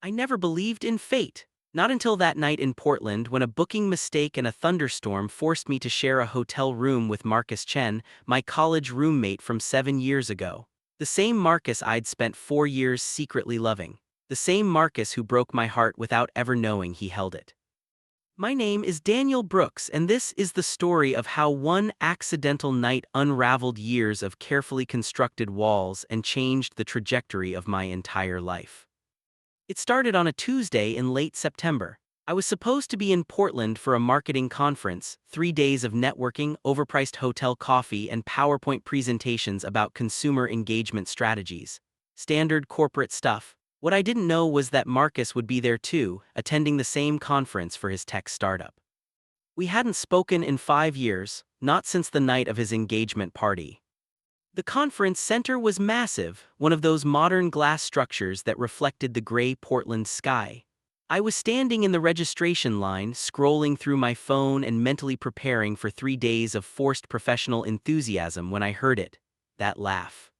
I never believed in fate. Not until that night in Portland when a booking mistake and a thunderstorm forced me to share a hotel room with Marcus Chen, my college roommate from 7 years ago. The same Marcus I'd spent 4 years secretly loving. The same Marcus who broke my heart without ever knowing he held it. My name is Daniel Brooks, and this is the story of how one accidental night unraveled years of carefully constructed walls and changed the trajectory of my entire life. It started on a Tuesday in late September. I was supposed to be in Portland for a marketing conference, 3 days of networking, overpriced hotel coffee, and PowerPoint presentations about consumer engagement strategies. Standard corporate stuff. What I didn't know was that Marcus would be there too, attending the same conference for his tech startup. We hadn't spoken in 5 years, not since the night of his engagement party. The conference center was massive, one of those modern glass structures that reflected the gray Portland sky. I was standing in the registration line, scrolling through my phone and mentally preparing for 3 days of forced professional enthusiasm when I heard it. That laugh.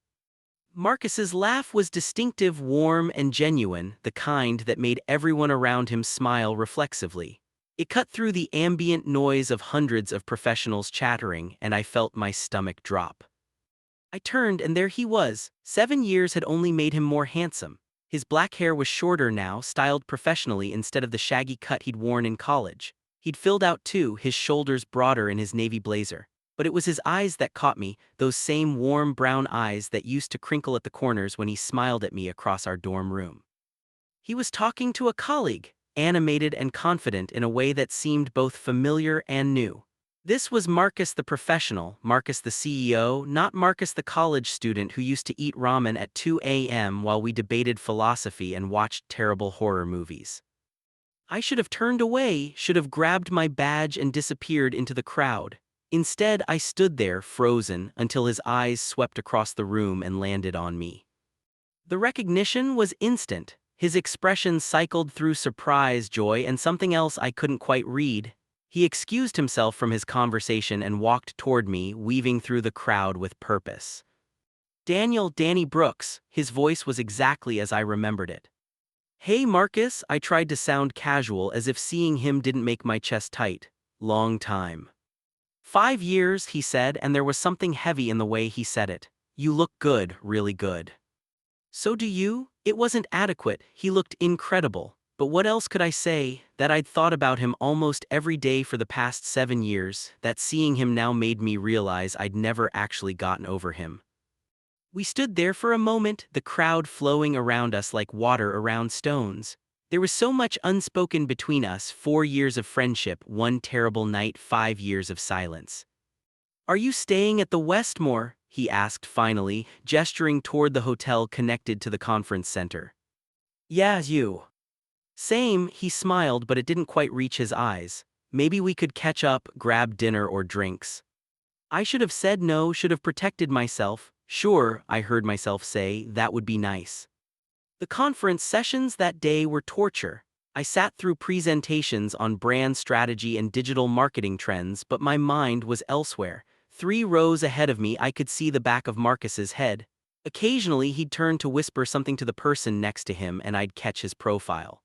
Marcus's laugh was distinctive, warm, and genuine, the kind that made everyone around him smile reflexively. It cut through the ambient noise of hundreds of professionals chattering, and I felt my stomach drop. I turned and there he was. 7 years had only made him more handsome. His black hair was shorter now, styled professionally instead of the shaggy cut he'd worn in college. He'd filled out too, his shoulders broader in his navy blazer. But it was his eyes that caught me, those same warm brown eyes that used to crinkle at the corners when he smiled at me across our dorm room. He was talking to a colleague, animated and confident in a way that seemed both familiar and new. This was Marcus the professional, Marcus the CEO, not Marcus the college student who used to eat ramen at 2 a.m. while we debated philosophy and watched terrible horror movies. I should have turned away, should have grabbed my badge and disappeared into the crowd. Instead, I stood there, frozen, until his eyes swept across the room and landed on me. The recognition was instant. His expression cycled through surprise, joy, and something else I couldn't quite read. He excused himself from his conversation and walked toward me, weaving through the crowd with purpose. Danny Brooks, his voice was exactly as I remembered it. Hey Marcus, I tried to sound casual as if seeing him didn't make my chest tight. Long time. 5 years, he said, and there was something heavy in the way he said it. You look good, really good. So do you? It wasn't adequate, he looked incredible. But what else could I say? That I'd thought about him almost every day for the past 7 years, that seeing him now made me realize I'd never actually gotten over him. We stood there for a moment, the crowd flowing around us like water around stones. There was so much unspoken between us, 4 years of friendship, one terrible night, 5 years of silence. Are you staying at the Westmore? He asked finally, gesturing toward the hotel connected to the conference center. Yeah, you. Same, he smiled, but it didn't quite reach his eyes. Maybe we could catch up, grab dinner or drinks. I should have said no, should have protected myself. Sure, I heard myself say, that would be nice. The conference sessions that day were torture. I sat through presentations on brand strategy and digital marketing trends, but my mind was elsewhere. 3 rows ahead of me, I could see the back of Marcus's head. Occasionally, he'd turn to whisper something to the person next to him, and I'd catch his profile.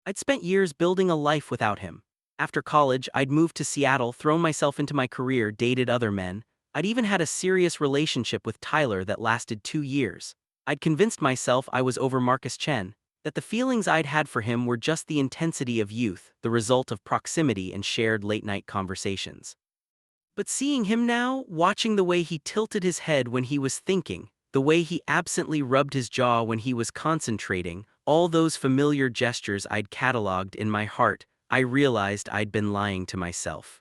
I'd spent years building a life without him. After college, I'd moved to Seattle, thrown myself into my career, dated other men. I'd even had a serious relationship with Tyler that lasted 2 years. I'd convinced myself I was over Marcus Chen, that the feelings I'd had for him were just the intensity of youth, the result of proximity and shared late-night conversations. But seeing him now, watching the way he tilted his head when he was thinking, the way he absently rubbed his jaw when he was concentrating, all those familiar gestures I'd cataloged in my heart, I realized I'd been lying to myself.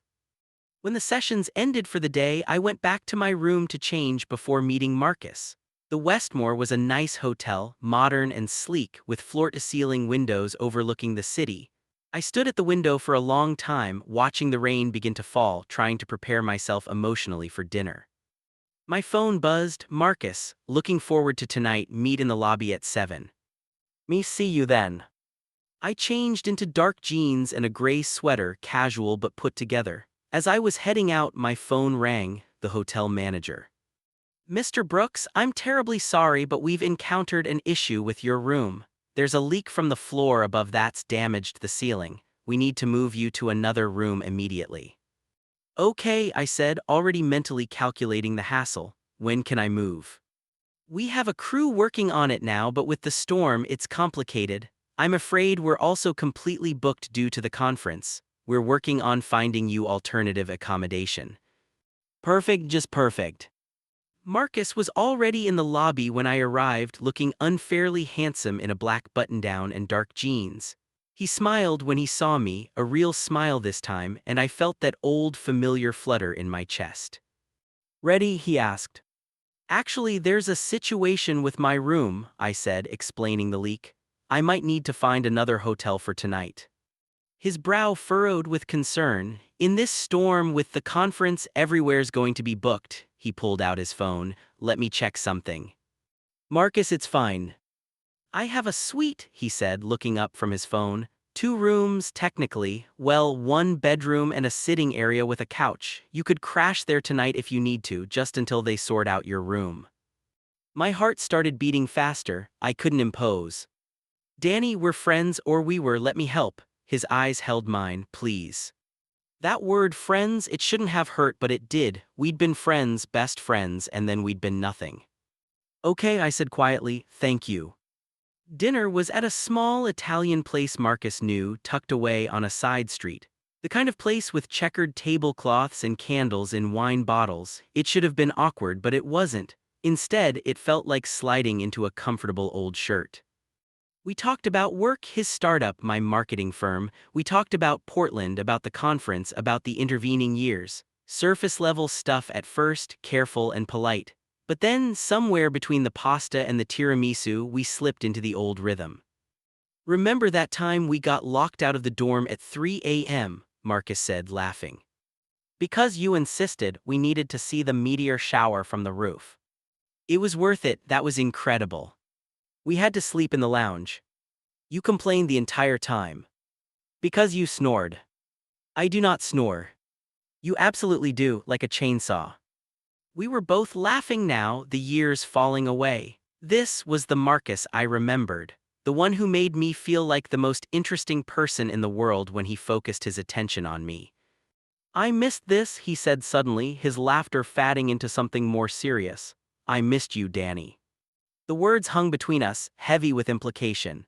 When the sessions ended for the day, I went back to my room to change before meeting Marcus. The Westmore was a nice hotel, modern and sleek, with floor-to-ceiling windows overlooking the city. I stood at the window for a long time, watching the rain begin to fall, trying to prepare myself emotionally for dinner. My phone buzzed. Marcus, looking forward to tonight, meet in the lobby at 7. Me see you then. I changed into dark jeans and a gray sweater, casual but put together. As I was heading out, my phone rang, the hotel manager. Mr. Brooks, I'm terribly sorry, but we've encountered an issue with your room. There's a leak from the floor above that's damaged the ceiling. We need to move you to another room immediately. Okay, I said, already mentally calculating the hassle. When can I move? We have a crew working on it now, but with the storm, it's complicated. I'm afraid we're also completely booked due to the conference. We're working on finding you alternative accommodation. Perfect, just perfect. Marcus was already in the lobby when I arrived, looking unfairly handsome in a black button-down and dark jeans. He smiled when he saw me, a real smile this time, and I felt that old familiar flutter in my chest. Ready? He asked. Actually, there's a situation with my room, I said, explaining the leak. I might need to find another hotel for tonight. His brow furrowed with concern. In this storm with the conference, everywhere's going to be booked. He pulled out his phone. Let me check something. Marcus, it's fine. I have a suite, he said, looking up from his phone. 2 rooms, technically. Well, 1 bedroom and a sitting area with a couch. You could crash there tonight if you need to, just until they sort out your room. My heart started beating faster. I couldn't impose. Danny, we're friends, or we were, let me help. His eyes held mine. Please. That word friends, it shouldn't have hurt, but it did. We'd been friends, best friends, and then we'd been nothing. Okay, I said quietly, thank you. Dinner was at a small Italian place Marcus knew, tucked away on a side street. The kind of place with checkered tablecloths and candles in wine bottles. It should have been awkward, but it wasn't. Instead, it felt like sliding into a comfortable old shirt. We talked about work, his startup, my marketing firm. We talked about Portland, about the conference, about the intervening years. Surface-level stuff at first, careful and polite. But then, somewhere between the pasta and the tiramisu, we slipped into the old rhythm. Remember that time we got locked out of the dorm at 3 a.m., Marcus said, laughing. Because you insisted, we needed to see the meteor shower from the roof. It was worth it, that was incredible. We had to sleep in the lounge. You complained the entire time. Because you snored. I do not snore. You absolutely do, like a chainsaw. We were both laughing now, the years falling away. This was the Marcus I remembered, the one who made me feel like the most interesting person in the world when he focused his attention on me. I missed this, he said suddenly, his laughter fading into something more serious. I missed you, Danny. The words hung between us, heavy with implication.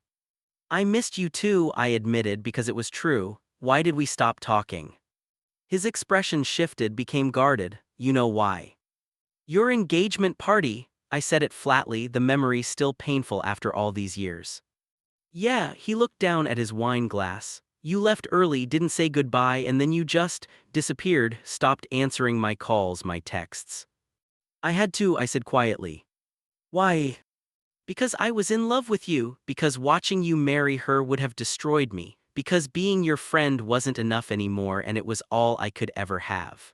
I missed you too, I admitted, because it was true. Why did we stop talking? His expression shifted, became guarded. You know why. Your engagement party, I said it flatly, the memory still painful after all these years. Yeah, he looked down at his wine glass. You left early, didn't say goodbye, and then you just disappeared, stopped answering my calls, my texts. I had to, I said quietly. Why? Because I was in love with you, because watching you marry her would have destroyed me, because being your friend wasn't enough anymore and it was all I could ever have.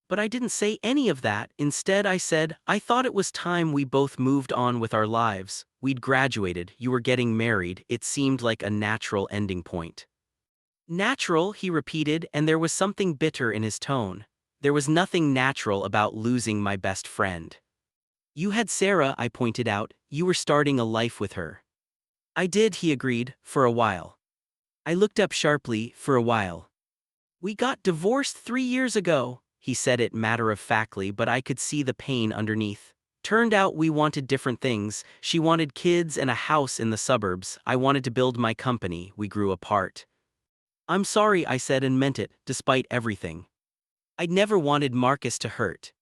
But I didn't say any of that. Instead, I said, I thought it was time we both moved on with our lives. We'd graduated, you were getting married, it seemed like a natural ending point. Natural, he repeated, and there was something bitter in his tone. There was nothing natural about losing my best friend. You had Sarah, I pointed out, you were starting a life with her. I did, he agreed, for a while. I looked up sharply, for a while. We got divorced 3 years ago. He said it matter-of-factly, but I could see the pain underneath. Turned out we wanted different things. She wanted kids and a house in the suburbs. I wanted to build my company. We grew apart. I'm sorry, I said, and meant it, despite everything. I'd never wanted Marcus to hurt.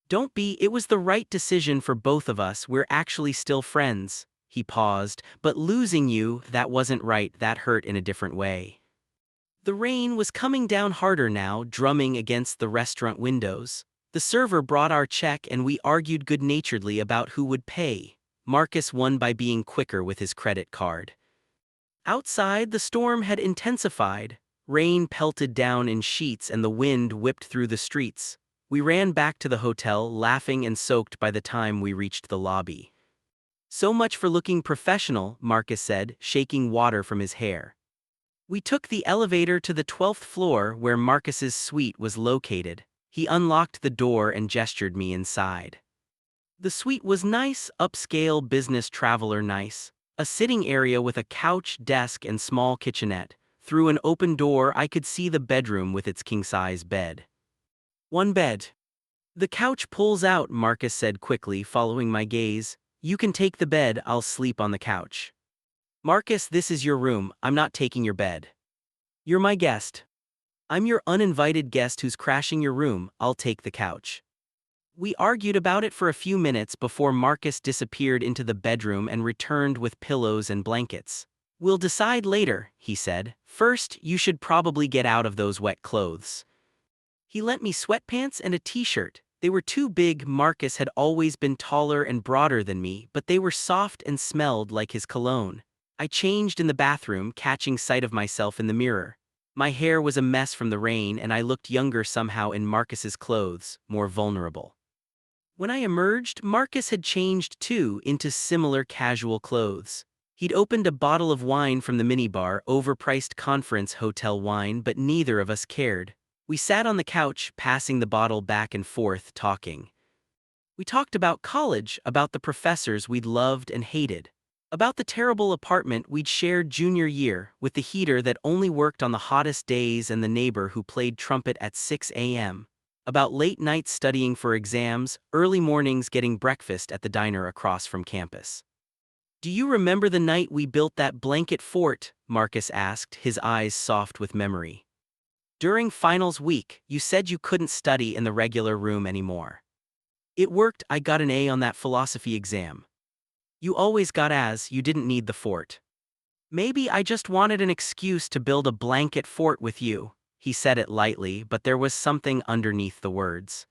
Don't be, it was the right decision for both of us. We're actually still friends. He paused, but losing you, that wasn't right, that hurt in a different way. The rain was coming down harder now, drumming against the restaurant windows. The server brought our check and we argued good-naturedly about who would pay. Marcus won by being quicker with his credit card. Outside, the storm had intensified. Rain pelted down in sheets and the wind whipped through the streets. We ran back to the hotel, laughing and soaked by the time we reached the lobby. So much for looking professional, Marcus said, shaking water from his hair. We took the elevator to the 12th floor where Marcus's suite was located. He unlocked the door and gestured me inside. The suite was nice, upscale business traveler nice. A sitting area with a couch, desk, and small kitchenette. Through an open door, I could see the bedroom with its king-size bed. One bed. The couch pulls out, Marcus said quickly, following my gaze. You can take the bed, I'll sleep on the couch. Marcus, this is your room, I'm not taking your bed. You're my guest. I'm your uninvited guest who's crashing your room, I'll take the couch. We argued about it for a few minutes before Marcus disappeared into the bedroom and returned with pillows and blankets. We'll decide later, he said. First, you should probably get out of those wet clothes. He lent me sweatpants and a t-shirt. They were too big. Marcus had always been taller and broader than me, but they were soft and smelled like his cologne. I changed in the bathroom, catching sight of myself in the mirror. My hair was a mess from the rain, and I looked younger somehow in Marcus's clothes, more vulnerable. When I emerged, Marcus had changed too, into similar casual clothes. He'd opened a bottle of wine from the minibar, overpriced conference hotel wine, but neither of us cared. We sat on the couch, passing the bottle back and forth, talking. We talked about college, about the professors we'd loved and hated, about the terrible apartment we'd shared junior year, with the heater that only worked on the hottest days and the neighbor who played trumpet at 6 a.m., about late nights studying for exams, early mornings getting breakfast at the diner across from campus. Do you remember the night we built that blanket fort? Marcus asked, his eyes soft with memory. During finals week, you said you couldn't study in the regular room anymore. It worked, I got an A on that philosophy exam. You always got A's, you didn't need the fort. Maybe I just wanted an excuse to build a blanket fort with you. He said it lightly, but there was something underneath the words.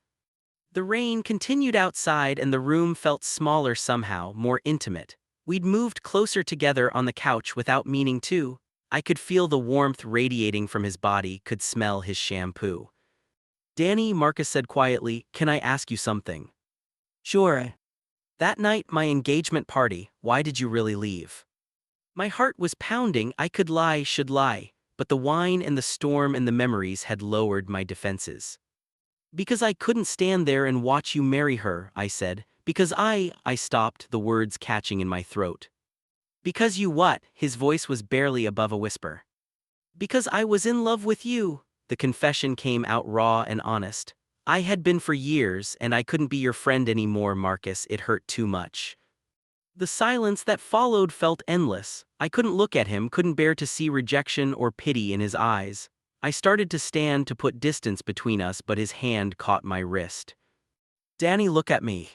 The rain continued outside and the room felt smaller somehow, more intimate. We'd moved closer together on the couch without meaning to. I could feel the warmth radiating from his body, could smell his shampoo. Danny, Marcus said quietly, can I ask you something? Sure. That night, my engagement party, why did you really leave? My heart was pounding, I could lie, should lie, but the wine and the storm and the memories had lowered my defenses. Because I couldn't stand there and watch you marry her, I said. Because I stopped, the words catching in my throat. Because you what? His voice was barely above a whisper. Because I was in love with you. The confession came out raw and honest. I had been for years, and I couldn't be your friend anymore, Marcus, it hurt too much. The silence that followed felt endless. I couldn't look at him, couldn't bear to see rejection or pity in his eyes. I started to stand to put distance between us, but his hand caught my wrist. Danny, look at me.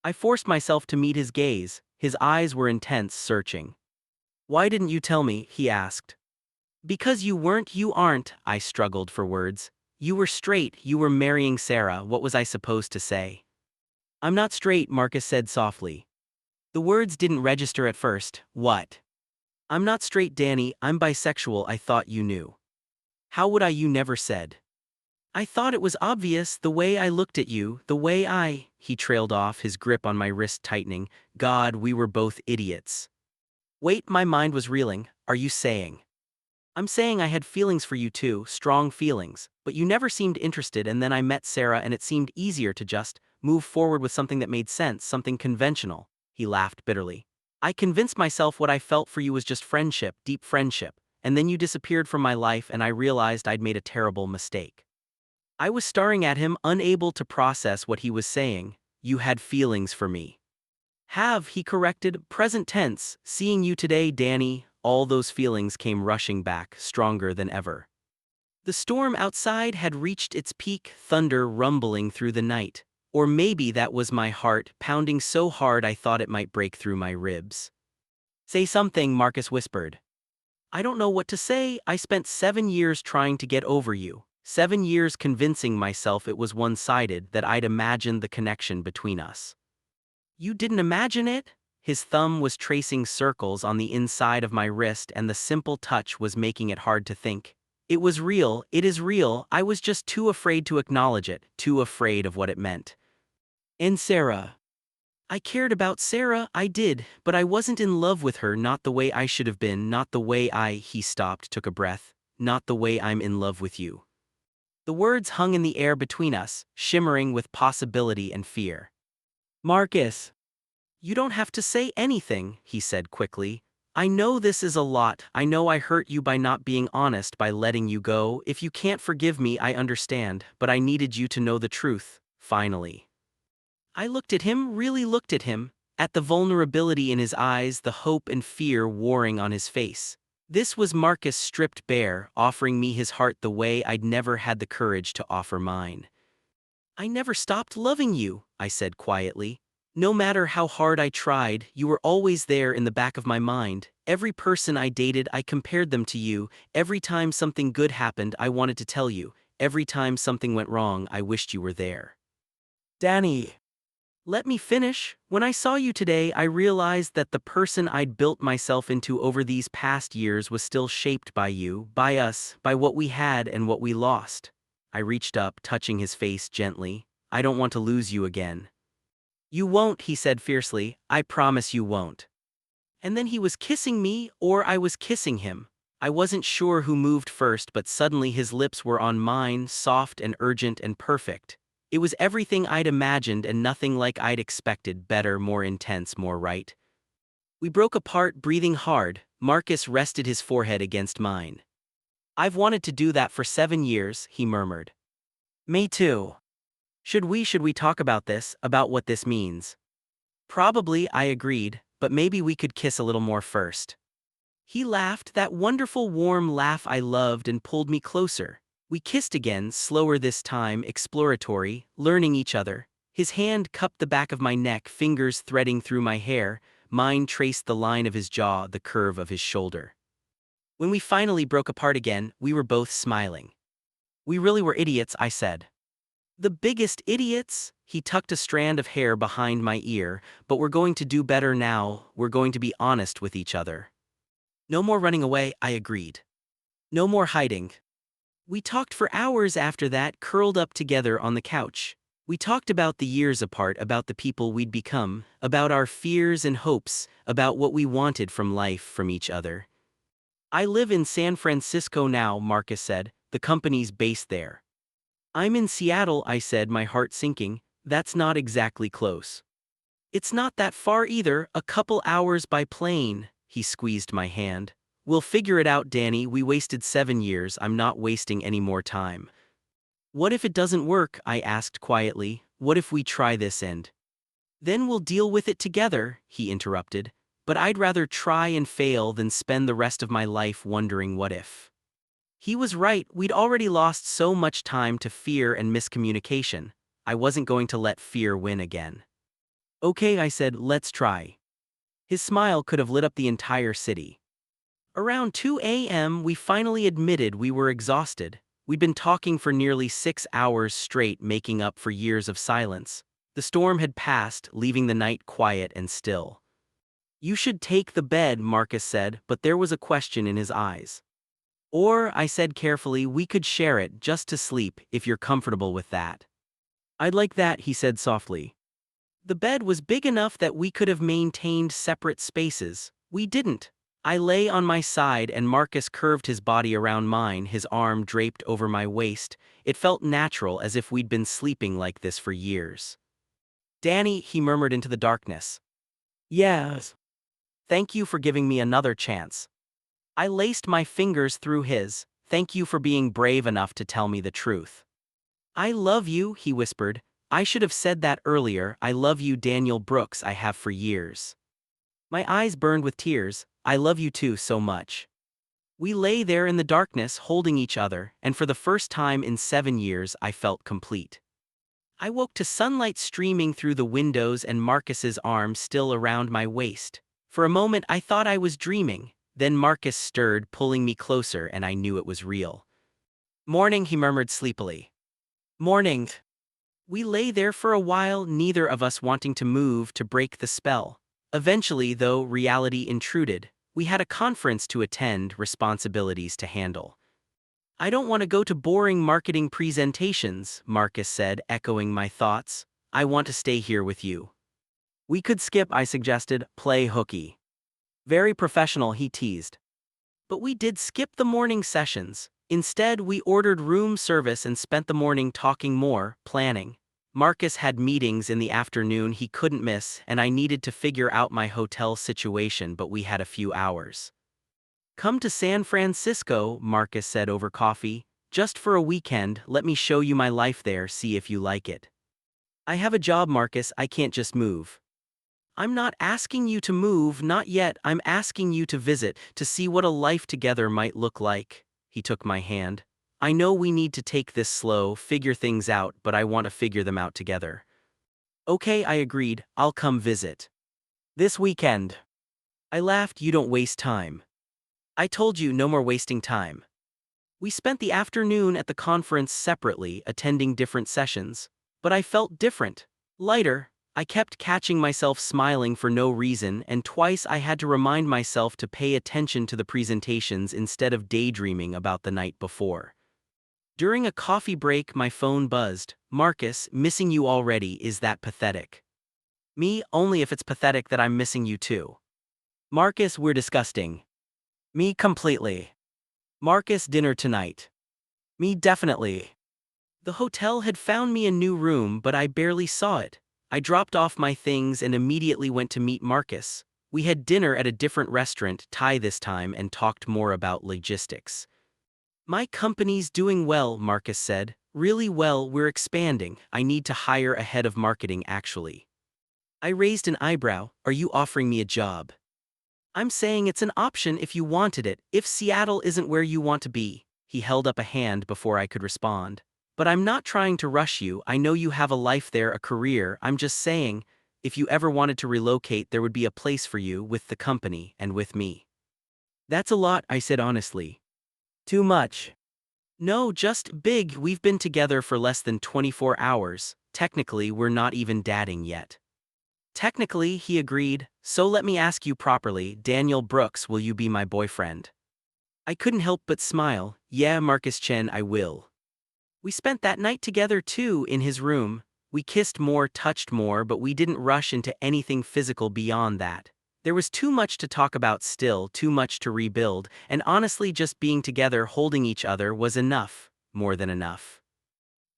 I forced myself to meet his gaze. His eyes were intense, searching. Why didn't you tell me? He asked. Because you aren't, I struggled for words. You were straight, you were marrying Sarah, what was I supposed to say? I'm not straight, Marcus said softly. The words didn't register at first. What? I'm not straight, Danny, I'm bisexual, I thought you knew. How would I? You never said. I thought it was obvious, the way I looked at you, the way he trailed off, his grip on my wrist tightening. God, we were both idiots. Wait, my mind was reeling. Are you saying? I'm saying I had feelings for you too, strong feelings, but you never seemed interested, and then I met Sarah and it seemed easier to just move forward with something that made sense, something conventional. He laughed bitterly. I convinced myself what I felt for you was just friendship, deep friendship, and then you disappeared from my life and I realized I'd made a terrible mistake. I was staring at him, unable to process what he was saying. You had feelings for me. Have, he corrected, present tense, seeing you today, Danny. All those feelings came rushing back, stronger than ever. The storm outside had reached its peak, thunder rumbling through the night. Or maybe that was my heart, pounding so hard I thought it might break through my ribs. Say something, Marcus whispered. I don't know what to say. I spent 7 years trying to get over you. 7 years convincing myself it was one-sided, that I'd imagined the connection between us. You didn't imagine it? His thumb was tracing circles on the inside of my wrist, and the simple touch was making it hard to think. It was real, it is real, I was just too afraid to acknowledge it, too afraid of what it meant. And Sarah. I cared about Sarah, I did, but I wasn't in love with her, not the way I should have been, not the way he stopped, took a breath, not the way I'm in love with you. The words hung in the air between us, shimmering with possibility and fear. Marcus. You don't have to say anything, he said quickly. I know this is a lot. I know I hurt you by not being honest, by letting you go. If you can't forgive me, I understand, but I needed you to know the truth, finally. I looked at him, really looked at him, at the vulnerability in his eyes, the hope and fear warring on his face. This was Marcus stripped bare, offering me his heart the way I'd never had the courage to offer mine. I never stopped loving you, I said quietly. No matter how hard I tried, you were always there in the back of my mind. Every person I dated, I compared them to you. Every time something good happened, I wanted to tell you. Every time something went wrong, I wished you were there. Danny. Let me finish. When I saw you today, I realized that the person I'd built myself into over these past years was still shaped by you, by us, by what we had and what we lost. I reached up, touching his face gently. I don't want to lose you again. You won't, he said fiercely. I promise you won't. And then he was kissing me, or I was kissing him. I wasn't sure who moved first, but suddenly his lips were on mine, soft and urgent and perfect. It was everything I'd imagined and nothing like I'd expected, better, more intense, more right. We broke apart, breathing hard. Marcus rested his forehead against mine. I've wanted to do that for 7 years, he murmured. Me too. Should we talk about this, about what this means? Probably, I agreed, but maybe we could kiss a little more first. He laughed, that wonderful warm laugh I loved, and pulled me closer. We kissed again, slower this time, exploratory, learning each other. His hand cupped the back of my neck, fingers threading through my hair. Mine traced the line of his jaw, the curve of his shoulder. When we finally broke apart again, we were both smiling. We really were idiots, I said. The biggest idiots? He tucked a strand of hair behind my ear. But we're going to do better now. We're going to be honest with each other. No more running away, I agreed. No more hiding. We talked for hours after that, curled up together on the couch. We talked about the years apart, about the people we'd become, about our fears and hopes, about what we wanted from life, from each other. I live in San Francisco now, Marcus said. The company's based there. I'm in Seattle, I said, my heart sinking. That's not exactly close. It's not that far either, a couple hours by plane. He squeezed my hand. We'll figure it out, Danny. We wasted 7 years. I'm not wasting any more time. What if it doesn't work? I asked quietly. What if we try this and then we'll deal with it together, he interrupted. But I'd rather try and fail than spend the rest of my life wondering what if. He was right. We'd already lost so much time to fear and miscommunication. I wasn't going to let fear win again. Okay, I said, let's try. His smile could have lit up the entire city. Around 2 a.m., we finally admitted we were exhausted. We'd been talking for nearly 6 hours straight, making up for years of silence. The storm had passed, leaving the night quiet and still. You should take the bed, Marcus said, but there was a question in his eyes. Or, I said carefully, we could share it just to sleep, if you're comfortable with that. I'd like that, he said softly. The bed was big enough that we could have maintained separate spaces. We didn't. I lay on my side and Marcus curved his body around mine, his arm draped over my waist. It felt natural, as if we'd been sleeping like this for years. Danny, he murmured into the darkness. Yes. Thank you for giving me another chance. I laced my fingers through his. Thank you for being brave enough to tell me the truth. I love you, he whispered. I should have said that earlier. I love you, Daniel Brooks. I have for years. My eyes burned with tears. I love you too so much. We lay there in the darkness, holding each other, and for the first time in 7 years I felt complete. I woke to sunlight streaming through the windows and Marcus's arm still around my waist. For a moment I thought I was dreaming, then Marcus stirred, pulling me closer, and I knew it was real. Morning, he murmured sleepily. Morning. We lay there for a while, neither of us wanting to move to break the spell. Eventually, though, reality intruded. We had a conference to attend, responsibilities to handle. I don't want to go to boring marketing presentations, Marcus said, echoing my thoughts. I want to stay here with you. We could skip, I suggested, play hooky. Very professional, he teased. But we did skip the morning sessions. Instead, we ordered room service and spent the morning talking more, planning. Marcus had meetings in the afternoon he couldn't miss, and I needed to figure out my hotel situation, but we had a few hours. Come to San Francisco, Marcus said over coffee. Just for a weekend, let me show you my life there, see if you like it. I have a job, Marcus, I can't just move. I'm not asking you to move, not yet, I'm asking you to visit, to see what a life together might look like. He took my hand. I know we need to take this slow, figure things out, but I want to figure them out together. Okay, I agreed, I'll come visit. This weekend. I laughed, you don't waste time. I told you no more wasting time. We spent the afternoon at the conference separately, attending different sessions. But I felt different. Lighter. I kept catching myself smiling for no reason, and twice I had to remind myself to pay attention to the presentations instead of daydreaming about the night before. During a coffee break, my phone buzzed. Marcus, missing you already, is that pathetic? Me, only if it's pathetic that I'm missing you too. Marcus, we're disgusting. Me, completely. Marcus, dinner tonight. Me, definitely. The hotel had found me a new room, but I barely saw it. I dropped off my things and immediately went to meet Marcus. We had dinner at a different restaurant, Thai this time, and talked more about logistics. My company's doing well, Marcus said. Really well, we're expanding. I need to hire a head of marketing, actually. I raised an eyebrow. Are you offering me a job? I'm saying it's an option if you wanted it, if Seattle isn't where you want to be. He held up a hand before I could respond. But I'm not trying to rush you, I know you have a life there, a career, I'm just saying, if you ever wanted to relocate there would be a place for you with the company and with me. That's a lot, I said honestly. Too much. No, just big, we've been together for less than 24 hours, technically we're not even dating yet. Technically, he agreed, so let me ask you properly, Daniel Brooks, will you be my boyfriend? I couldn't help but smile. Yeah, Marcus Chen, I will. We spent that night together too, in his room. We kissed more, touched more, but we didn't rush into anything physical beyond that. There was too much to talk about still, too much to rebuild, and honestly just being together holding each other was enough, more than enough.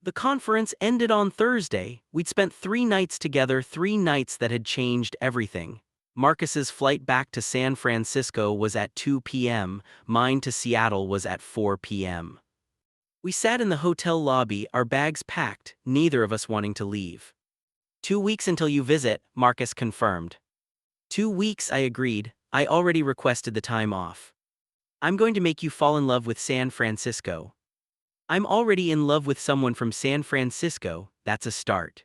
The conference ended on Thursday. We'd spent 3 nights together, 3 nights that had changed everything. Marcus's flight back to San Francisco was at 2 p.m., mine to Seattle was at 4 p.m. We sat in the hotel lobby, our bags packed, neither of us wanting to leave. 2 weeks until you visit, Marcus confirmed. 2 weeks, I agreed. I already requested the time off. I'm going to make you fall in love with San Francisco. I'm already in love with someone from San Francisco, that's a start.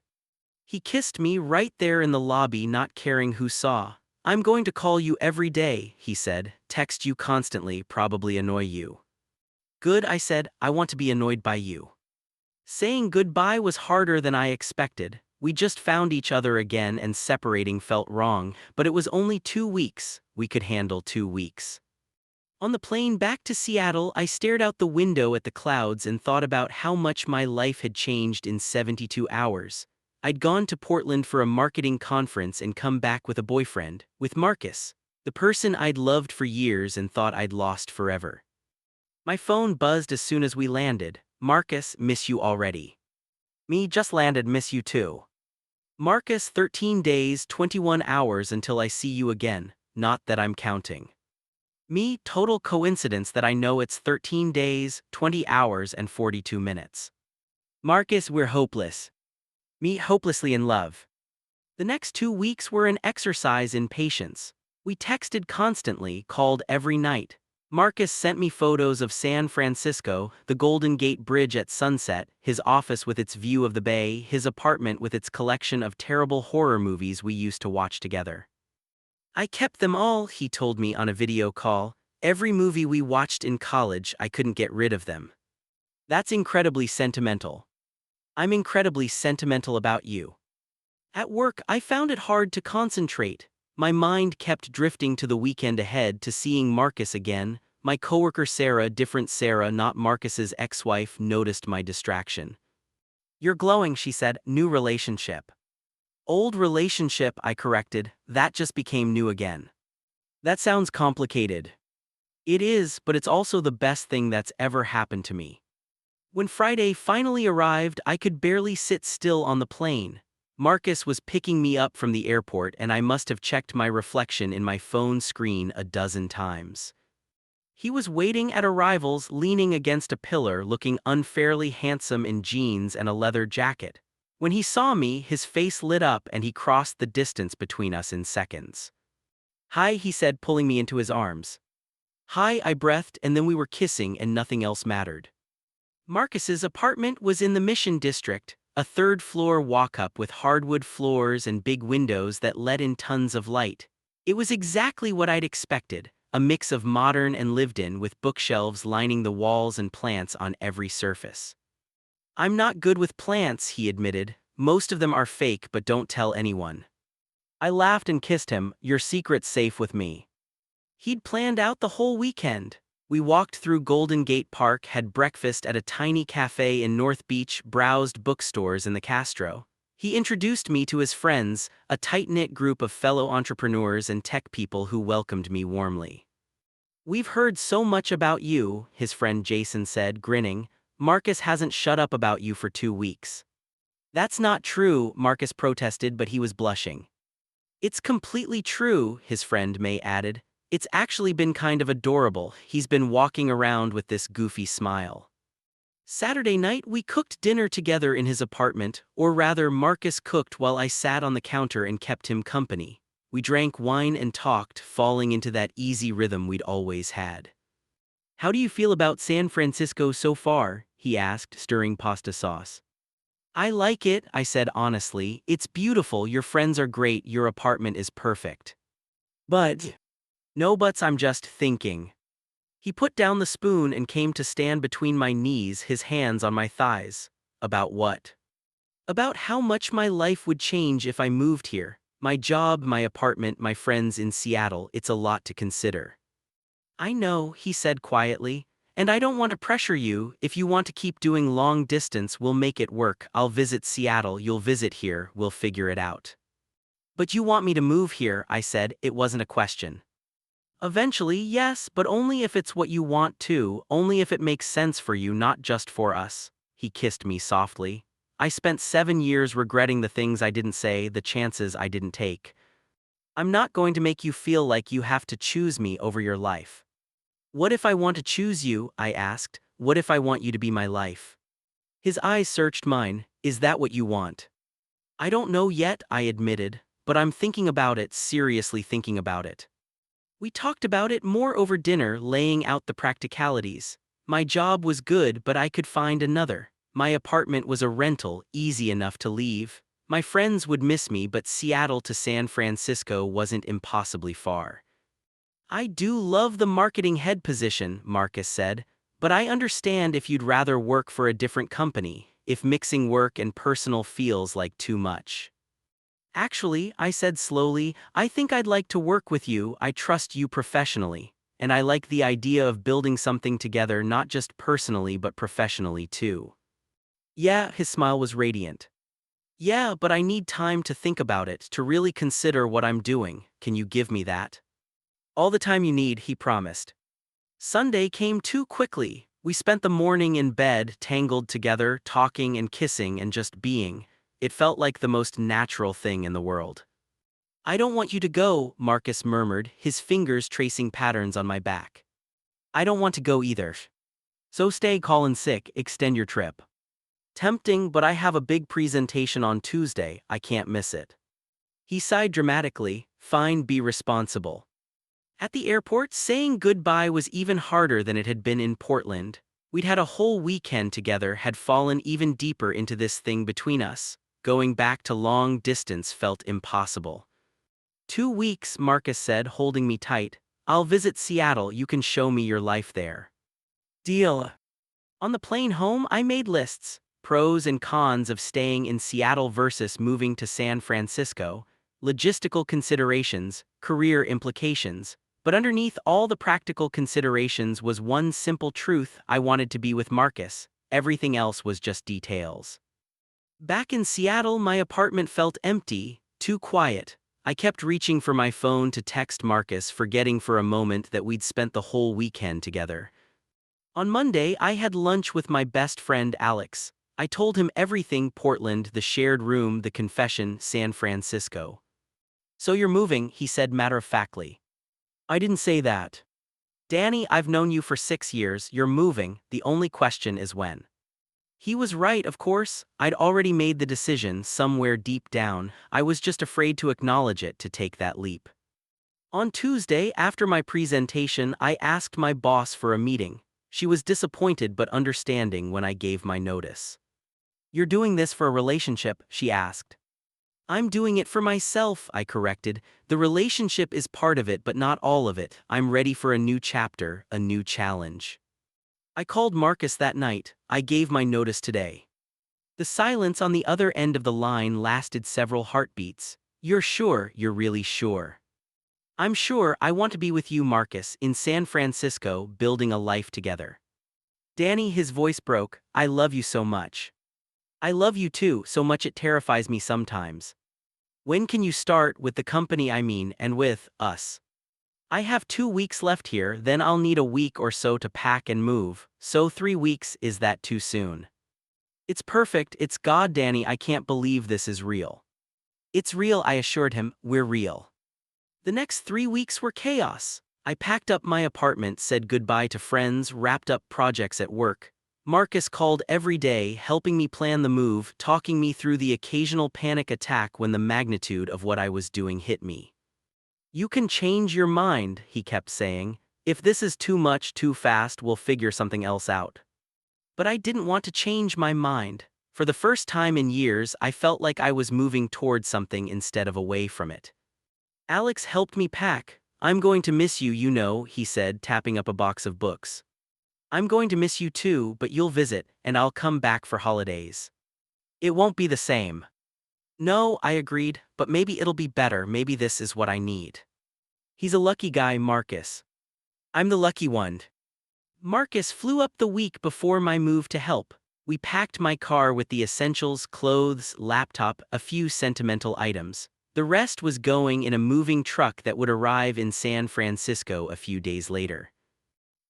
He kissed me right there in the lobby, not caring who saw. I'm going to call you every day, he said, text you constantly, probably annoy you. Good, I said, I want to be annoyed by you. Saying goodbye was harder than I expected. We just found each other again and separating felt wrong, but it was only 2 weeks. We could handle 2 weeks. On the plane back to Seattle, I stared out the window at the clouds and thought about how much my life had changed in 72 hours. I'd gone to Portland for a marketing conference and come back with a boyfriend, with Marcus, the person I'd loved for years and thought I'd lost forever. My phone buzzed as soon as we landed. Marcus, miss you already. Me, just landed, miss you too. Marcus, 13 days, 21 hours until I see you again, not that I'm counting. Me, total coincidence that I know it's 13 days, 20 hours and 42 minutes. Marcus, we're hopeless. Me, hopelessly in love. The next 2 weeks were an exercise in patience. We texted constantly, called every night. Marcus sent me photos of San Francisco, the Golden Gate Bridge at sunset, his office with its view of the bay, his apartment with its collection of terrible horror movies we used to watch together. I kept them all, he told me on a video call. Every movie we watched in college, I couldn't get rid of them. That's incredibly sentimental. I'm incredibly sentimental about you. At work, I found it hard to concentrate. My mind kept drifting to the weekend ahead, to seeing Marcus again. My coworker Sarah, different Sarah, not Marcus's ex-wife, noticed my distraction. You're glowing, she said. New relationship. Old relationship, I corrected. That just became new again. That sounds complicated. It is, but it's also the best thing that's ever happened to me. When Friday finally arrived, I could barely sit still on the plane. Marcus was picking me up from the airport, and I must have checked my reflection in my phone screen a dozen times. He was waiting at arrivals, leaning against a pillar, looking unfairly handsome in jeans and a leather jacket. When he saw me, his face lit up and he crossed the distance between us in seconds. "Hi," he said, pulling me into his arms. "Hi," I breathed, and then we were kissing and nothing else mattered. Marcus's apartment was in the Mission District, a third-floor walk-up with hardwood floors and big windows that let in tons of light. It was exactly what I'd expected, a mix of modern and lived-in, with bookshelves lining the walls and plants on every surface. "I'm not good with plants," he admitted. "Most of them are fake, but don't tell anyone." I laughed and kissed him. "Your secret's safe with me." He'd planned out the whole weekend. We walked through Golden Gate Park, had breakfast at a tiny cafe in North Beach, browsed bookstores in the Castro. He introduced me to his friends, a tight-knit group of fellow entrepreneurs and tech people who welcomed me warmly. "We've heard so much about you," his friend Jason said, grinning. "Marcus hasn't shut up about you for 2 weeks." "That's not true," Marcus protested, but he was blushing. "It's completely true," his friend May added. "It's actually been kind of adorable. He's been walking around with this goofy smile." Saturday night, we cooked dinner together in his apartment, or rather, Marcus cooked while I sat on the counter and kept him company. We drank wine and talked, falling into that easy rhythm we'd always had. "How do you feel about San Francisco so far?" he asked, stirring pasta sauce. "I like it," I said honestly. "It's beautiful, your friends are great, your apartment is perfect." "But..." "No buts, I'm just thinking." He put down the spoon and came to stand between my knees, his hands on my thighs. "About what?" "About how much my life would change if I moved here. My job, my apartment, my friends in Seattle, it's a lot to consider." "I know," he said quietly, "and I don't want to pressure you. If you want to keep doing long distance, we'll make it work. I'll visit Seattle, you'll visit here, we'll figure it out." "But you want me to move here," I said. It wasn't a question. "Eventually, yes, but only if it's what you want to, only if it makes sense for you, not just for us." He kissed me softly. "I spent 7 years regretting the things I didn't say, the chances I didn't take. I'm not going to make you feel like you have to choose me over your life." "What if I want to choose you?" I asked. "What if I want you to be my life?" His eyes searched mine. "Is that what you want?" "I don't know yet," I admitted, "but I'm thinking about it, seriously thinking about it." We talked about it more over dinner, laying out the practicalities. My job was good, but I could find another. My apartment was a rental, easy enough to leave. My friends would miss me, but Seattle to San Francisco wasn't impossibly far. "I do love the marketing head position," Marcus said, "but I understand if you'd rather work for a different company, if mixing work and personal feels like too much." "Actually," I said slowly, "I think I'd like to work with you. I trust you professionally. And I like the idea of building something together, not just personally but professionally too." "Yeah," his smile was radiant. "Yeah, but I need time to think about it, to really consider what I'm doing. Can you give me that?" "All the time you need," he promised. Sunday came too quickly. We spent the morning in bed, tangled together, talking and kissing and just being. It felt like the most natural thing in the world. "I don't want you to go," Marcus murmured, his fingers tracing patterns on my back. "I don't want to go either. So stay, call in sick, extend your trip." "Tempting, but I have a big presentation on Tuesday, I can't miss it." He sighed dramatically. "Fine, be responsible." At the airport, saying goodbye was even harder than it had been in Portland. We'd had a whole weekend together, had fallen even deeper into this thing between us. Going back to long distance felt impossible. 2 weeks, Marcus said, holding me tight. "I'll visit Seattle, you can show me your life there." "Deal." On the plane home, I made lists. Pros and cons of staying in Seattle versus moving to San Francisco, logistical considerations, career implications. But underneath all the practical considerations was one simple truth: I wanted to be with Marcus. Everything else was just details. Back in Seattle, my apartment felt empty, too quiet. I kept reaching for my phone to text Marcus, forgetting for a moment that we'd spent the whole weekend together. On Monday, I had lunch with my best friend Alex. I told him everything: Portland, the shared room, the confession, San Francisco. "So you're moving," he said matter-of-factly. "I didn't say that. Danny, I've known you for 6 years, you're moving, the only question is when." He was right, of course. I'd already made the decision somewhere deep down. I was just afraid to acknowledge it, to take that leap. On Tuesday, after my presentation, I asked my boss for a meeting. She was disappointed but understanding when I gave my notice. "You're doing this for a relationship?" she asked. "I'm doing it for myself," I corrected. "The relationship is part of it but not all of it. I'm ready for a new chapter, a new challenge." I called Marcus that night. "I gave my notice today." The silence on the other end of the line lasted several heartbeats. "You're sure? You're really sure?" "I'm sure. I want to be with you, Marcus, in San Francisco, building a life together." "Danny," his voice broke, "I love you so much." "I love you too, so much it terrifies me sometimes." "When can you start? With the company, I mean, and with us?" "I have 2 weeks left here, then I'll need a week or so to pack and move, so 3 weeks, is that too soon?" "It's perfect, it's God, Danny, I can't believe this is real." "It's real," I assured him, "we're real." The next 3 weeks were chaos. I packed up my apartment, said goodbye to friends, wrapped up projects at work. Marcus called every day, helping me plan the move, talking me through the occasional panic attack when the magnitude of what I was doing hit me. "You can change your mind," he kept saying. "If this is too much too fast, we'll figure something else out." But I didn't want to change my mind. For the first time in years, I felt like I was moving towards something instead of away from it. Alex helped me pack. "I'm going to miss you, you know," he said, tapping up a box of books. "I'm going to miss you too, but you'll visit, and I'll come back for holidays." "It won't be the same." "No," I agreed, "but maybe it'll be better. Maybe this is what I need." He's a lucky guy, Marcus. I'm the lucky one. Marcus flew up the week before my move to help. We packed my car with the essentials: clothes, laptop, a few sentimental items. The rest was going in a moving truck that would arrive in San Francisco a few days later.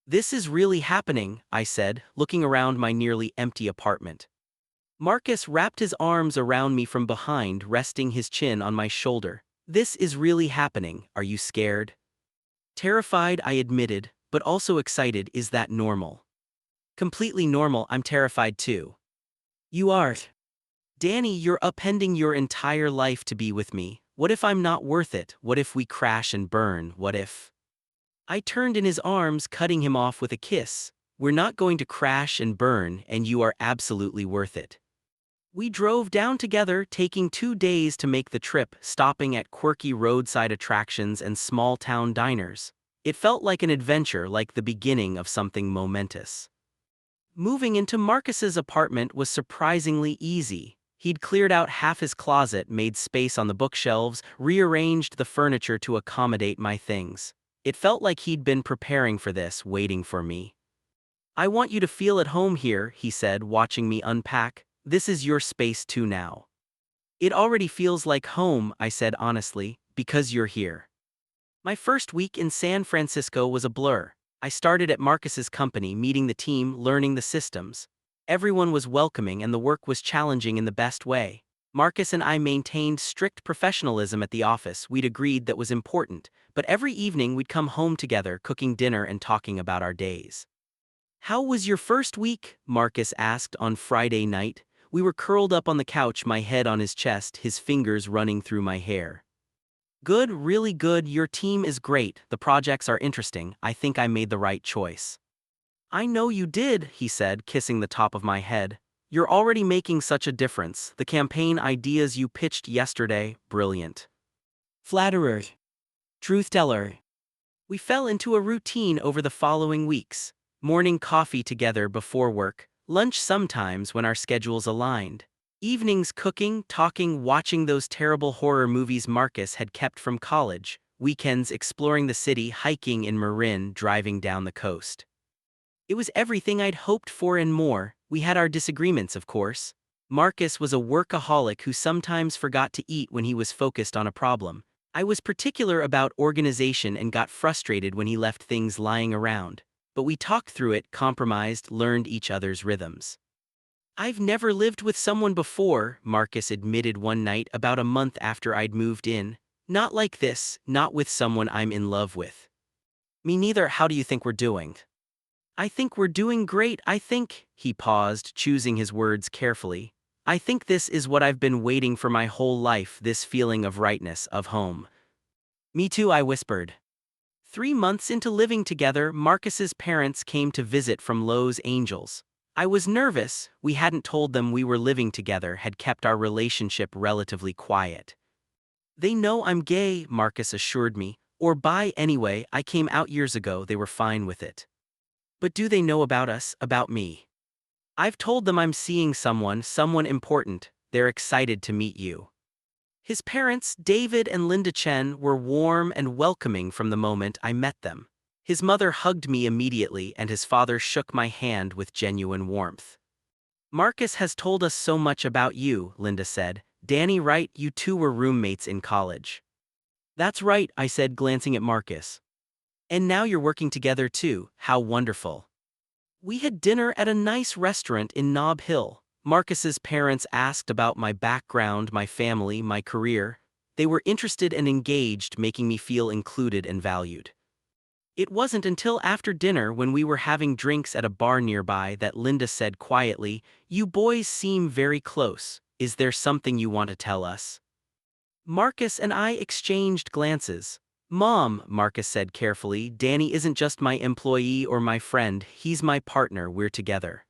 "This is really happening," I said, looking around my nearly empty apartment. Marcus wrapped his arms around me from behind, resting his chin on my shoulder. "This is really happening. Are you scared?" "Terrified," I admitted, "but also excited." "Is that normal?" "Completely normal. I'm terrified too." "You are. Danny, you're upending your entire life to be with me. What if I'm not worth it? What if we crash and burn? What if—" I turned in his arms, cutting him off with a kiss. "We're not going to crash and burn, and you are absolutely worth it." We drove down together, taking 2 days to make the trip, stopping at quirky roadside attractions and small-town diners. It felt like an adventure, like the beginning of something momentous. Moving into Marcus's apartment was surprisingly easy. He'd cleared out half his closet, made space on the bookshelves, rearranged the furniture to accommodate my things. It felt like he'd been preparing for this, waiting for me. "I want you to feel at home here," he said, watching me unpack. "This is your space too now." "It already feels like home," I said honestly, "because you're here." My first week in San Francisco was a blur. I started at Marcus's company, meeting the team, learning the systems. Everyone was welcoming and the work was challenging in the best way. Marcus and I maintained strict professionalism at the office. We'd agreed that was important, but every evening we'd come home together, cooking dinner and talking about our days. "How was your first week?" Marcus asked on Friday night. We were curled up on the couch, my head on his chest, his fingers running through my hair. "Good, really good. Your team is great. The projects are interesting. I think I made the right choice." "I know you did," he said, kissing the top of my head. "You're already making such a difference. The campaign ideas you pitched yesterday, brilliant." Flatterer. Truth teller. We fell into a routine over the following weeks. Morning coffee together before work, lunch sometimes when our schedules aligned. Evenings cooking, talking, watching those terrible horror movies Marcus had kept from college. Weekends exploring the city, hiking in Marin, driving down the coast. It was everything I'd hoped for and more. We had our disagreements, of course. Marcus was a workaholic who sometimes forgot to eat when he was focused on a problem. I was particular about organization and got frustrated when he left things lying around. but we talked through it, compromised, learned each other's rhythms. I've never lived with someone before, Marcus admitted one night about a month after I'd moved in. Not like this, not with someone I'm in love with. Me neither. How do you think we're doing? I think we're doing great. He paused, choosing his words carefully. I think this is what I've been waiting for my whole life, this feeling of rightness, of home. Me too, I whispered. 3 months into living together, Marcus's parents came to visit from Los Angeles. I was nervous. We hadn't told them we were living together, had kept our relationship relatively quiet. They know I'm gay, Marcus assured me, or bi anyway. I came out years ago, they were fine with it. But do they know about us, about me? I've told them I'm seeing someone important. They're excited to meet you. His parents, David and Linda Chen, were warm and welcoming from the moment I met them. His mother hugged me immediately and his father shook my hand with genuine warmth. Marcus has told us so much about you, Linda said. Danny, right? You two were roommates in college. That's right, I said, glancing at Marcus. And now you're working together too. How wonderful. We had dinner at a nice restaurant in Nob Hill. Marcus's parents asked about my background, my family, my career. They were interested and engaged, making me feel included and valued. It wasn't until after dinner, when we were having drinks at a bar nearby, that Linda said quietly, "You boys seem very close. Is there something you want to tell us?" Marcus and I exchanged glances. Mom, Marcus said carefully, Danny isn't just my employee or my friend, he's my partner, we're together.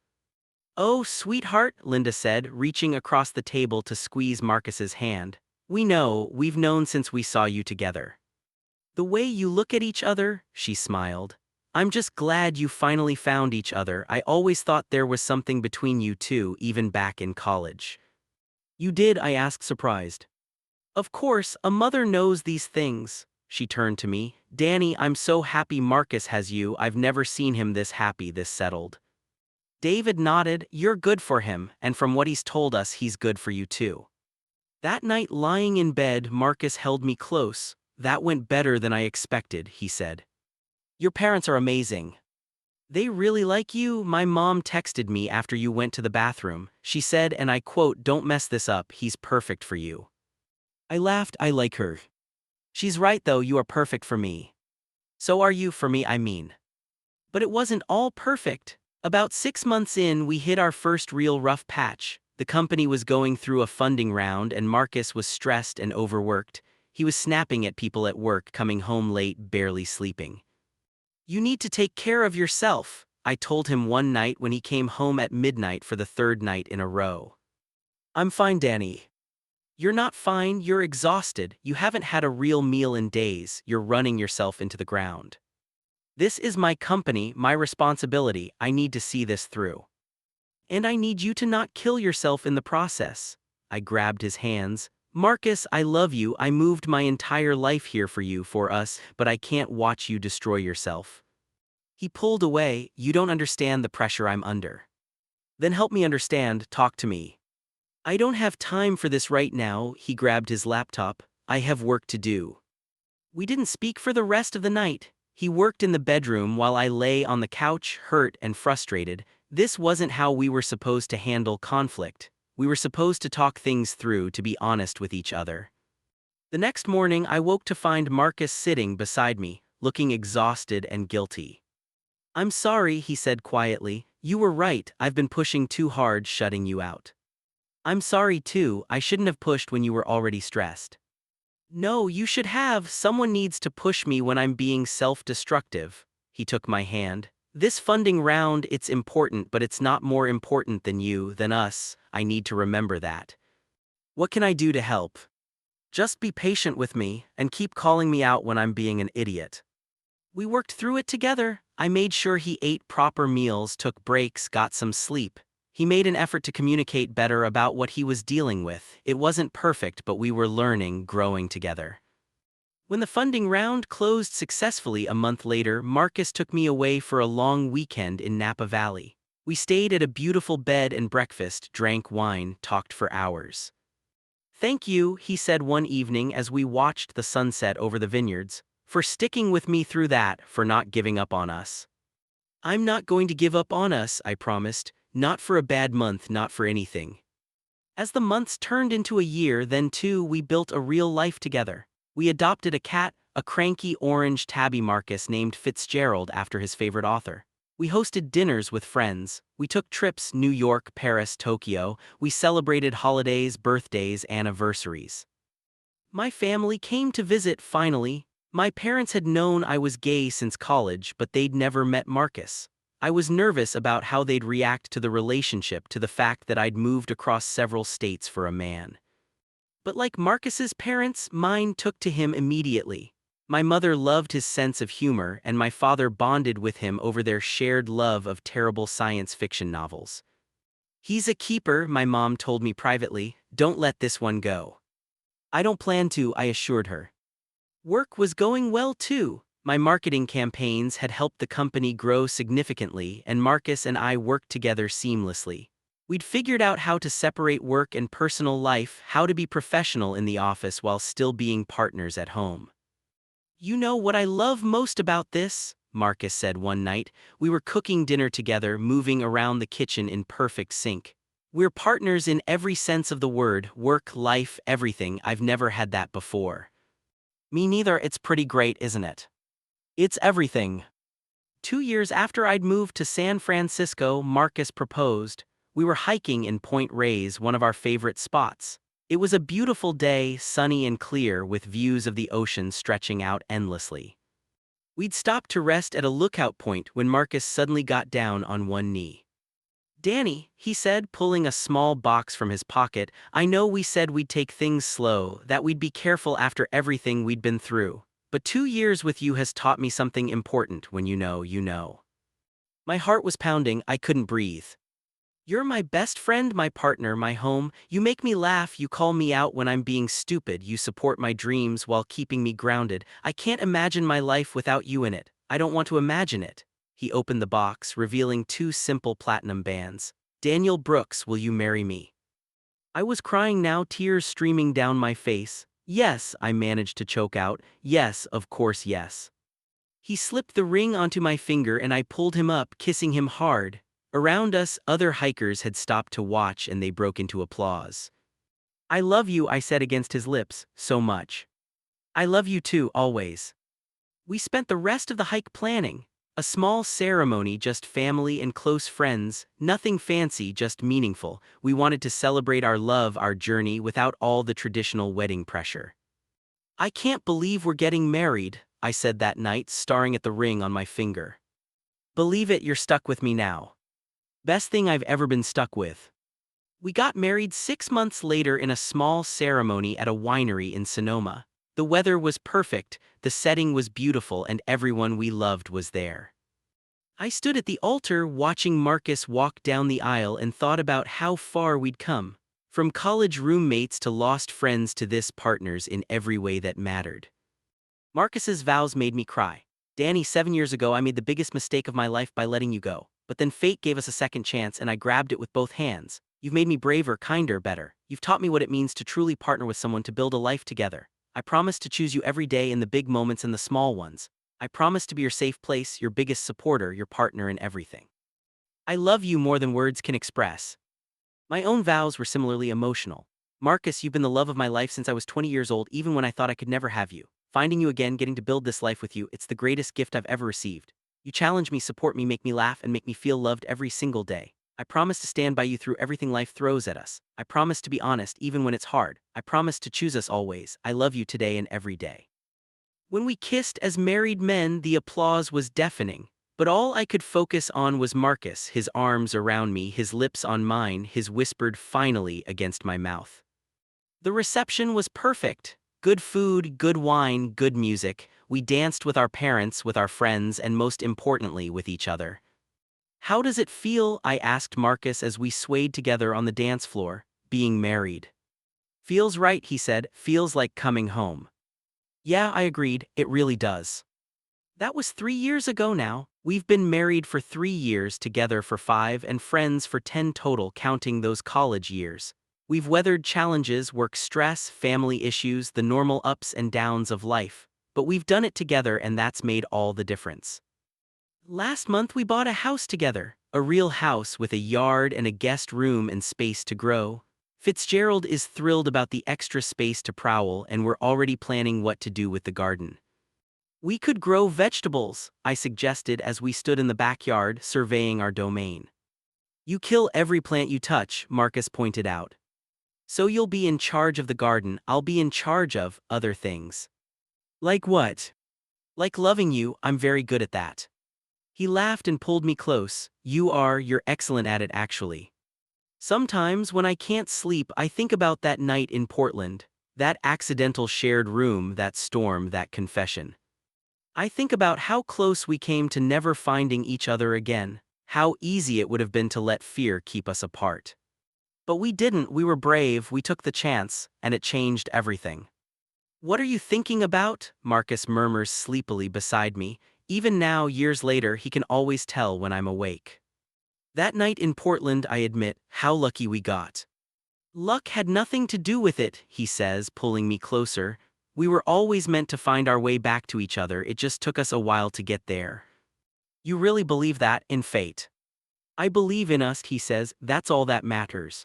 Oh, sweetheart, Linda said, reaching across the table to squeeze Marcus's hand. We know, we've known since we saw you together. The way you look at each other, she smiled. I'm just glad you finally found each other. I always thought there was something between you two, even back in college. You did? I asked, surprised. Of course, a mother knows these things. She turned to me. Danny, I'm so happy Marcus has you. I've never seen him this happy, this settled. David nodded. You're good for him, and from what he's told us, he's good for you too. That night, lying in bed, Marcus held me close. That went better than I expected, he said. Your parents are amazing. They really like you. My mom texted me after you went to the bathroom. She said, and I quote, don't mess this up, he's perfect for you. I laughed. I like her. She's right though, you are perfect for me. So are you for me, I mean. But it wasn't all perfect. About 6 months in, we hit our first real rough patch. The company was going through a funding round and Marcus was stressed and overworked. He was snapping at people at work, coming home late, barely sleeping. You need to take care of yourself, I told him one night when he came home at midnight for the third night in a row. I'm fine, Danny. You're not fine, you're exhausted, you haven't had a real meal in days, you're running yourself into the ground. This is my company, my responsibility, I need to see this through. And I need you to not kill yourself in the process. I grabbed his hands. Marcus, I love you, I moved my entire life here for you, for us, but I can't watch you destroy yourself. He pulled away. You don't understand the pressure I'm under. Then help me understand, talk to me. I don't have time for this right now, he grabbed his laptop. I have work to do. We didn't speak for the rest of the night. He worked in the bedroom while I lay on the couch, hurt and frustrated. This wasn't how we were supposed to handle conflict. We were supposed to talk things through, to be honest with each other. The next morning, I woke to find Marcus sitting beside me, looking exhausted and guilty. I'm sorry, he said quietly. You were right, I've been pushing too hard, shutting you out. I'm sorry too, I shouldn't have pushed when you were already stressed. No, you should have. Someone needs to push me when I'm being self-destructive. He took my hand. This funding round, it's important, but it's not more important than you, than us. I need to remember that. What can I do to help? Just be patient with me, and keep calling me out when I'm being an idiot. We worked through it together. I made sure he ate proper meals, took breaks, got some sleep. He made an effort to communicate better about what he was dealing with. It wasn't perfect, but we were learning, growing together. When the funding round closed successfully a month later, Marcus took me away for a long weekend in Napa Valley. We stayed at a beautiful bed and breakfast, drank wine, talked for hours. Thank you, he said one evening as we watched the sunset over the vineyards, for sticking with me through that, for not giving up on us. I'm not going to give up on us, I promised. Not for a bad month, not for anything. As the months turned into a year, then two, we built a real life together. We adopted a cat, a cranky orange tabby Marcus named Fitzgerald after his favorite author. We hosted dinners with friends. We took trips New York, Paris, Tokyo. We celebrated holidays, birthdays, anniversaries. My family came to visit finally. My parents had known I was gay since college, but they'd never met Marcus. I was nervous about how they'd react to the relationship, to the fact that I'd moved across several states for a man. But like Marcus's parents, mine took to him immediately. My mother loved his sense of humor, and my father bonded with him over their shared love of terrible science fiction novels. He's a keeper, my mom told me privately. Don't let this one go. I don't plan to, I assured her. Work was going well too. My marketing campaigns had helped the company grow significantly, and Marcus and I worked together seamlessly. We'd figured out how to separate work and personal life, how to be professional in the office while still being partners at home. You know what I love most about this? Marcus said one night. We were cooking dinner together, moving around the kitchen in perfect sync. We're partners in every sense of the word, work, life, everything. I've never had that before. Me neither. It's pretty great, isn't it? It's everything. 2 years after I'd moved to San Francisco, Marcus proposed. We were hiking in Point Reyes, one of our favorite spots. It was a beautiful day, sunny and clear, with views of the ocean stretching out endlessly. We'd stopped to rest at a lookout point when Marcus suddenly got down on one knee. Danny, he said, pulling a small box from his pocket, I know we said we'd take things slow, that we'd be careful after everything we'd been through. But 2 years with you has taught me something important. When you know, you know. My heart was pounding. I couldn't breathe. You're my best friend, my partner, my home. You make me laugh, you call me out when I'm being stupid, you support my dreams while keeping me grounded. I can't imagine my life without you in it. I don't want to imagine it. He opened the box, revealing 2 simple platinum bands. Daniel Brooks, will you marry me? I was crying now, tears streaming down my face. Yes, I managed to choke out. Yes, of course, yes. He slipped the ring onto my finger and I pulled him up, kissing him hard. Around us, other hikers had stopped to watch and they broke into applause. I love you, I said against his lips, so much. I love you too, always. We spent the rest of the hike planning. A small ceremony, just family and close friends, nothing fancy, just meaningful. We wanted to celebrate our love, our journey, without all the traditional wedding pressure. I can't believe we're getting married, I said that night, staring at the ring on my finger. Believe it, you're stuck with me now. Best thing I've ever been stuck with. We got married 6 months later in a small ceremony at a winery in Sonoma. The weather was perfect, the setting was beautiful, and everyone we loved was there. I stood at the altar watching Marcus walk down the aisle and thought about how far we'd come. From college roommates to lost friends to this partners in every way that mattered. Marcus's vows made me cry. Danny, 7 years ago I made the biggest mistake of my life by letting you go. But then fate gave us a second chance and I grabbed it with both hands. You've made me braver, kinder, better. You've taught me what it means to truly partner with someone to build a life together. I promise to choose you every day, in the big moments and the small ones. I promise to be your safe place, your biggest supporter, your partner in everything. I love you more than words can express. My own vows were similarly emotional. Marcus, you've been the love of my life since I was 20 years old, even when I thought I could never have you. Finding you again, getting to build this life with you, it's the greatest gift I've ever received. You challenge me, support me, make me laugh, and make me feel loved every single day. I promise to stand by you through everything life throws at us. I promise to be honest even when it's hard. I promise to choose us always. I love you today and every day. When we kissed as married men, the applause was deafening. But all I could focus on was Marcus, his arms around me, his lips on mine, his whispered finally against my mouth. The reception was perfect. Good food, good wine, good music. We danced with our parents, with our friends, and most importantly, with each other. How does it feel? I asked Marcus as we swayed together on the dance floor, being married. Feels right, he said, feels like coming home. Yeah, I agreed, it really does. That was 3 years ago now. We've been married for 3 years, together for 5, and friends for 10 total, counting those college years. We've weathered challenges, work stress, family issues, the normal ups and downs of life. But we've done it together, and that's made all the difference. Last month we bought a house together, a real house with a yard and a guest room and space to grow. Fitzgerald is thrilled about the extra space to prowl, and we're already planning what to do with the garden. We could grow vegetables, I suggested as we stood in the backyard surveying our domain. You kill every plant you touch, Marcus pointed out. So you'll be in charge of the garden, I'll be in charge of other things. Like what? Like loving you, I'm very good at that. He laughed and pulled me close. You're excellent at it actually. Sometimes when I can't sleep, I think about that night in Portland, that accidental shared room, that storm, that confession. I think about how close we came to never finding each other again, how easy it would have been to let fear keep us apart. But we didn't, we were brave, we took the chance, and it changed everything. What are you thinking about? Marcus murmurs sleepily beside me. Even now, years later, he can always tell when I'm awake. That night in Portland, I admit, how lucky we got. Luck had nothing to do with it, he says, pulling me closer. We were always meant to find our way back to each other, it just took us a while to get there. You really believe that, in fate? I believe in us, he says, that's all that matters.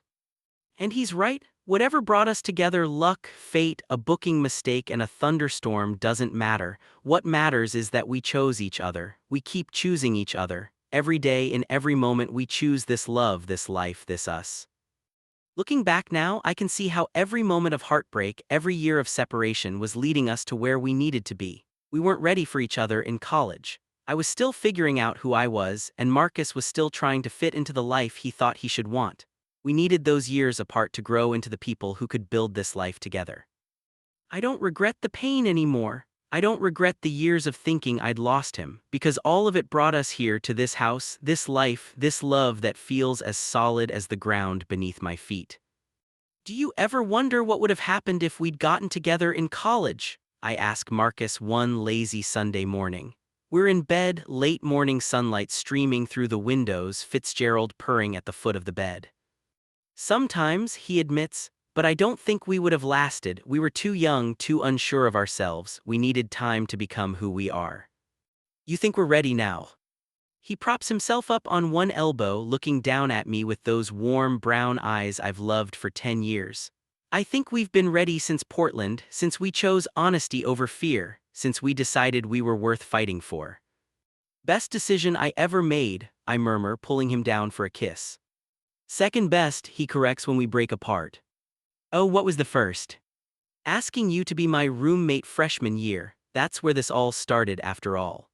And he's right, whatever brought us together, luck, fate, a booking mistake, and a thunderstorm doesn't matter. What matters is that we chose each other, we keep choosing each other. Every day, in every moment, we choose this love, this life, this us. Looking back now, I can see how every moment of heartbreak, every year of separation was leading us to where we needed to be. We weren't ready for each other in college. I was still figuring out who I was, and Marcus was still trying to fit into the life he thought he should want. We needed those years apart to grow into the people who could build this life together. I don't regret the pain anymore. I don't regret the years of thinking I'd lost him, because all of it brought us here to this house, this life, this love that feels as solid as the ground beneath my feet. Do you ever wonder what would have happened if we'd gotten together in college? I ask Marcus one lazy Sunday morning. We're in bed, late morning sunlight streaming through the windows, Fitzgerald purring at the foot of the bed. Sometimes, he admits, but I don't think we would have lasted. We were too young, too unsure of ourselves. We needed time to become who we are. You think we're ready now? He props himself up on one elbow, looking down at me with those warm brown eyes I've loved for 10 years. I think we've been ready since Portland, since we chose honesty over fear, since we decided we were worth fighting for. Best decision I ever made, I murmur, pulling him down for a kiss. Second best, he corrects when we break apart. Oh, what was the first? Asking you to be my roommate freshman year, that's where this all started after all.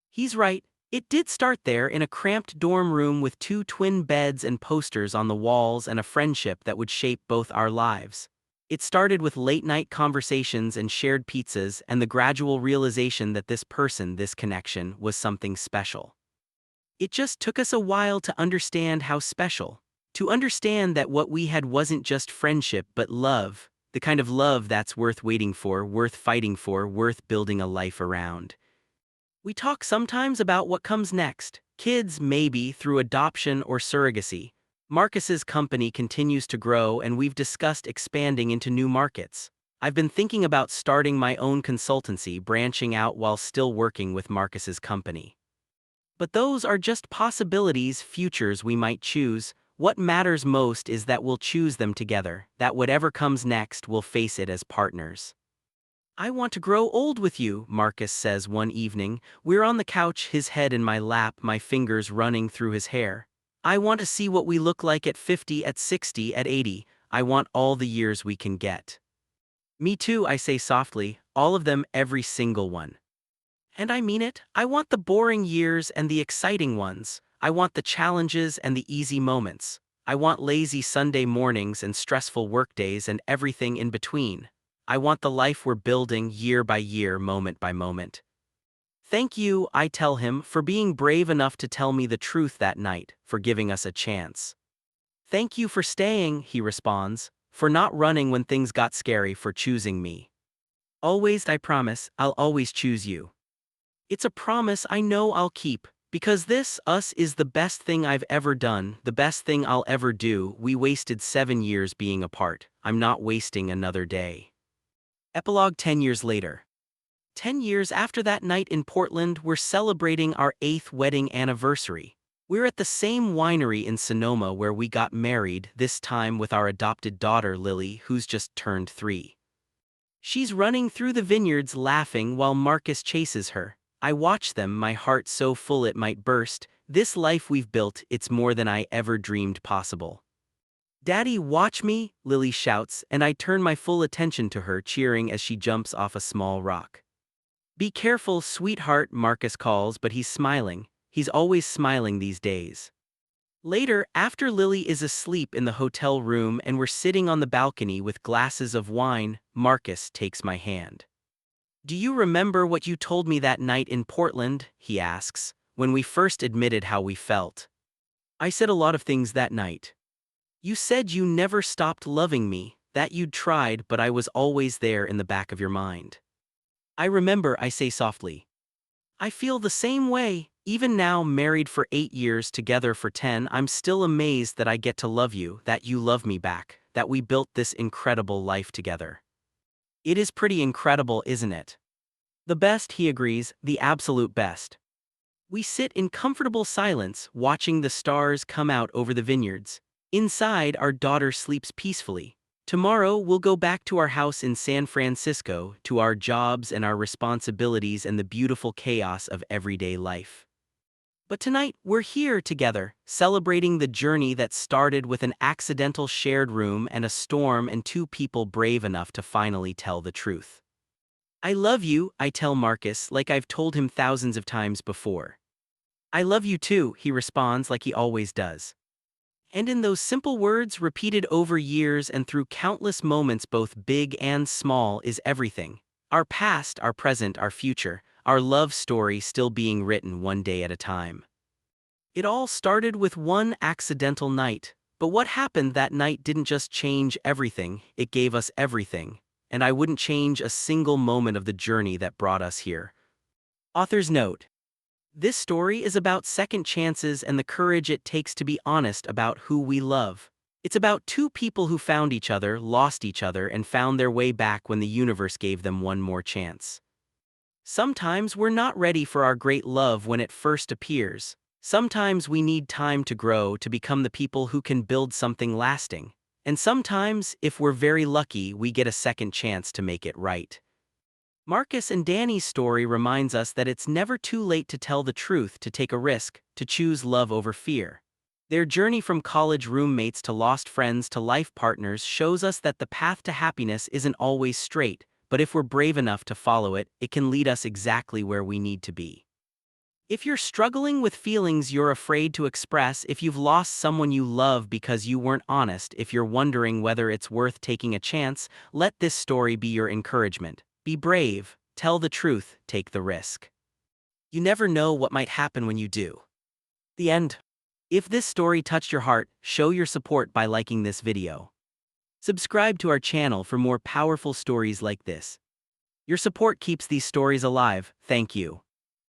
He's right, it did start there in a cramped dorm room with 2 twin beds and posters on the walls and a friendship that would shape both our lives. It started with late-night conversations and shared pizzas and the gradual realization that this person, this connection, was something special. It just took us a while to understand how special. To understand that what we had wasn't just friendship but love, the kind of love that's worth waiting for, worth fighting for, worth building a life around. We talk sometimes about what comes next. Kids, maybe, through adoption or surrogacy. Marcus's company continues to grow and we've discussed expanding into new markets. I've been thinking about starting my own consultancy, branching out while still working with Marcus's company. But those are just possibilities, futures we might choose. What matters most is that we'll choose them together, that whatever comes next, we'll face it as partners. I want to grow old with you, Marcus says one evening. We're on the couch, his head in my lap, my fingers running through his hair. I want to see what we look like at 50, at 60, at 80. I want all the years we can get. Me too, I say softly, all of them, every single one. And I mean it, I want the boring years and the exciting ones. I want the challenges and the easy moments. I want lazy Sunday mornings and stressful workdays and everything in between. I want the life we're building year by year, moment by moment. Thank you, I tell him, for being brave enough to tell me the truth that night, for giving us a chance. Thank you for staying, he responds, for not running when things got scary, for choosing me. Always, I promise, I'll always choose you. It's a promise I know I'll keep. Because this, us, is the best thing I've ever done, the best thing I'll ever do. We wasted 7 years being apart. I'm not wasting another day. Epilogue 10 years later. 10 years after that night in Portland, we're celebrating our 8th wedding anniversary. We're at the same winery in Sonoma where we got married, this time with our adopted daughter Lily, who's just turned 3. She's running through the vineyards laughing while Marcus chases her. I watch them, my heart so full it might burst. This life we've built, it's more than I ever dreamed possible. "Daddy, watch me," Lily shouts, and I turn my full attention to her, cheering as she jumps off a small rock. "Be careful, sweetheart," Marcus calls, but he's smiling. He's always smiling these days. Later, after Lily is asleep in the hotel room and we're sitting on the balcony with glasses of wine, Marcus takes my hand. "Do you remember what you told me that night in Portland?" he asks, "when we first admitted how we felt." "I said a lot of things that night. You said you never stopped loving me, that you'd tried, but I was always there in the back of your mind." "I remember," I say softly. "I feel the same way. Even now, married for 8 years, together for 10, I'm still amazed that I get to love you, that you love me back, that we built this incredible life together." "It is pretty incredible, isn't it?" "The best," he agrees, "the absolute best." We sit in comfortable silence, watching the stars come out over the vineyards. Inside, our daughter sleeps peacefully. Tomorrow, we'll go back to our house in San Francisco, to our jobs and our responsibilities and the beautiful chaos of everyday life. But tonight, we're here together, celebrating the journey that started with an accidental shared room and a storm and 2 people brave enough to finally tell the truth. "I love you," I tell Marcus, like I've told him thousands of times before. "I love you too," he responds like he always does. And in those simple words, repeated over years and through countless moments both big and small, is everything. Our past, our present, our future, our love story still being written one day at a time. It all started with one accidental night, but what happened that night didn't just change everything, it gave us everything. And I wouldn't change a single moment of the journey that brought us here. Author's note: this story is about second chances and the courage it takes to be honest about who we love. It's about 2 people who found each other, lost each other, and found their way back when the universe gave them one more chance. Sometimes we're not ready for our great love when it first appears. Sometimes we need time to grow to become the people who can build something lasting. And sometimes, if we're very lucky, we get a second chance to make it right. Marcus and Danny's story reminds us that it's never too late to tell the truth, to take a risk, to choose love over fear. Their journey from college roommates to lost friends to life partners shows us that the path to happiness isn't always straight, but if we're brave enough to follow it, it can lead us exactly where we need to be. If you're struggling with feelings you're afraid to express, if you've lost someone you love because you weren't honest, if you're wondering whether it's worth taking a chance, let this story be your encouragement. Be brave, tell the truth, take the risk. You never know what might happen when you do. The end. If this story touched your heart, show your support by liking this video. Subscribe to our channel for more powerful stories like this. Your support keeps these stories alive. Thank you.